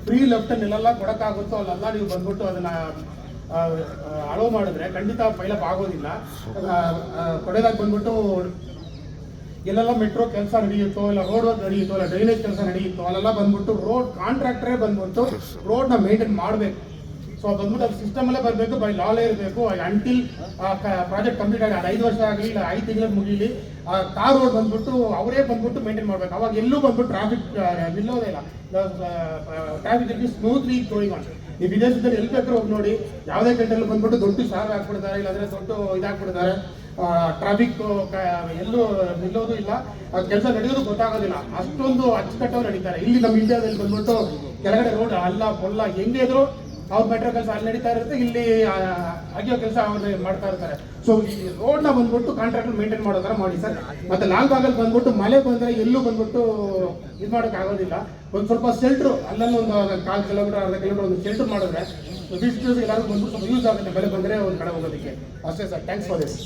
Free left ಎಲ್ಲೆಲ್ಲ ಕೊಡೋಕ್ಕಾಗುತ್ತೋ ಅಲ್ಲೆಲ್ಲ ನೀವು ಬಂದ್ಬಿಟ್ಟು ಅದನ್ನು ಅಲೋ ಮಾಡಿದ್ರೆ ಖಂಡಿತ ಪೈಲಪ್ ಆಗೋದಿಲ್ಲ. ಕೊನೆದಾಗ ಬಂದ್ಬಿಟ್ಟು ಎಲ್ಲೆಲ್ಲ ಮೆಟ್ರೋ ಕೆಲಸ ನಡೆಯುತ್ತೋ, ಇಲ್ಲ ರೋಡ್ ವರ್ಕ್ ನಡೆಯುತ್ತೋ, ಇಲ್ಲ ಡ್ರೈನೇಜ್ ಕೆಲಸ ನಡೆಯುತ್ತೋ ಅಲ್ಲೆಲ್ಲ ಬಂದ್ಬಿಟ್ಟು ರೋಡ್ ಕಾಂಟ್ರಾಕ್ಟರೇ ಬಂದ್ಬಿಟ್ಟು ರೋಡ್ನ ಮೇಂಟೈನ್ ಮಾಡಬೇಕು. ಸೊ ಬಂದ್ಬಿಟ್ಟು ಅದು ಸಿಸ್ಟಮಲ್ಲೇ ಬರಬೇಕು, ಬೈ ಲಾಲೇ ಇರಬೇಕು. ಅಂಟಿಲ್ ಪ್ರಾಜೆಕ್ಟ್ ಕಂಪ್ಲೀಟ್ ಆಗಿ ಅದು 5 ವರ್ಷ ಆಗಲಿ ಇಲ್ಲ 5 ತಿಂಗಳು ಮುಗೀಲಿ, ಕಾರ್ ರೋಡ್ ಬಂದ್ಬಿಟ್ಟು ಅವರೇ ಬಂದ್ಬಿಟ್ಟು ಮೇಂಟೈನ್ ಮಾಡಬೇಕು. ಅವಾಗ ಎಲ್ಲೂ ಬಂದ್ಬಿಟ್ಟು ಟ್ರಾಫಿಕ್ ನಿಲ್ಲೋದೇ ಇಲ್ಲ, traffic it smoothly going on. ಈ ವಿದೇಶದಲ್ಲಿ ಎಲ್ಲಿ ಬೇಕಾದ್ರೂ ಹೋಗಿ ನೋಡಿ, ಯಾವುದೇ ಕಂಟ್ರಿಯಲ್ಲಿ ಬಂದ್ಬಿಟ್ಟು ದೊಡ್ಡ ಸಾರ್ ಹಾಕ್ಬಿಡ್ತಾರೆ, ಇಲ್ಲಾಂದರೆ ದೊಡ್ಡ ಇದಾಕ್ಬಿಡ್ತಾರೆ. ಟ್ರಾಫಿಕ್ ಎಲ್ಲೂ ನಿಲ್ಲೋದು ಇಲ್ಲ, ಕೆಲಸ ನಡೆಯೋದು ಗೊತ್ತಾಗೋದಿಲ್ಲ, ಅಷ್ಟೊಂದು ಅಚ್ಚುಕಟ್ಟಾಗಿ ನಡೀತಾರೆ. ಇಲ್ಲಿ ನಮ್ಮ ಇಂಡಿಯಾದಲ್ಲಿ ಬಂದ್ಬಿಟ್ಟು ಕೆಳಗಡೆ ರೋಡ್ ಅಲ್ಲ ಪೊಲ್ಲ ಹೆಂಗೆ ಇದ್ರು ಅವ್ರ ಮೆಟ್ರೋ ಕೆಲಸ ಅಲ್ಲಿ ನಡೀತಾ ಇರುತ್ತೆ, ಇಲ್ಲಿ ಅಗಿಯೋ ಕೆಲಸ ಅವ್ರು ಮಾಡ್ತಾ ಇರ್ತಾರೆ. ಸೊ ಈ ರೋಡ್ನ ಬಂದ್ಬಿಟ್ಟು ಕಾಂಟ್ರಾಕ್ಟರ್ ಮೇಂಟೈನ್ ಮಾಡೋ ಥರ ಮಾಡಿ ಸರ್. ಮತ್ತೆ ಲಾಲ್ ಬಾಗಲ್ಲಿ ಬಂದ್ಬಿಟ್ಟು ಮಳೆ ಬಂದರೆ ಎಲ್ಲೂ ಬಂದ್ಬಿಟ್ಟು ಇದು ಮಾಡೋಕ್ಕಾಗೋದಿಲ್ಲ. ಒಂದು ಸ್ವಲ್ಪ ಶೆಲ್ಟ್ರು ಅಲ್ಲಲ್ಲಿ ಒಂದು 1/4 ಕಿಲೋಮೀಟರ್ 1/2 ಕಿಲೋಮೀಟರ್ ಒಂದು ಶೆಲ್ಟರ್ ಮಾಡಿದ್ರೆ ವಿಸಿಟರ್ಸ್ ಎಲ್ಲರಿಗೂ ಬಂದ್ಬಿಟ್ಟು ಸ್ವಲ್ಪ ಯೂಸ್ ಆಗುತ್ತೆ, ಬೆಲೆ ಬಂದರೆ ಒಂದು ಕಡೆ ಹೋಗೋದಕ್ಕೆ ಅಷ್ಟೇ ಸರ್. Thanks for this.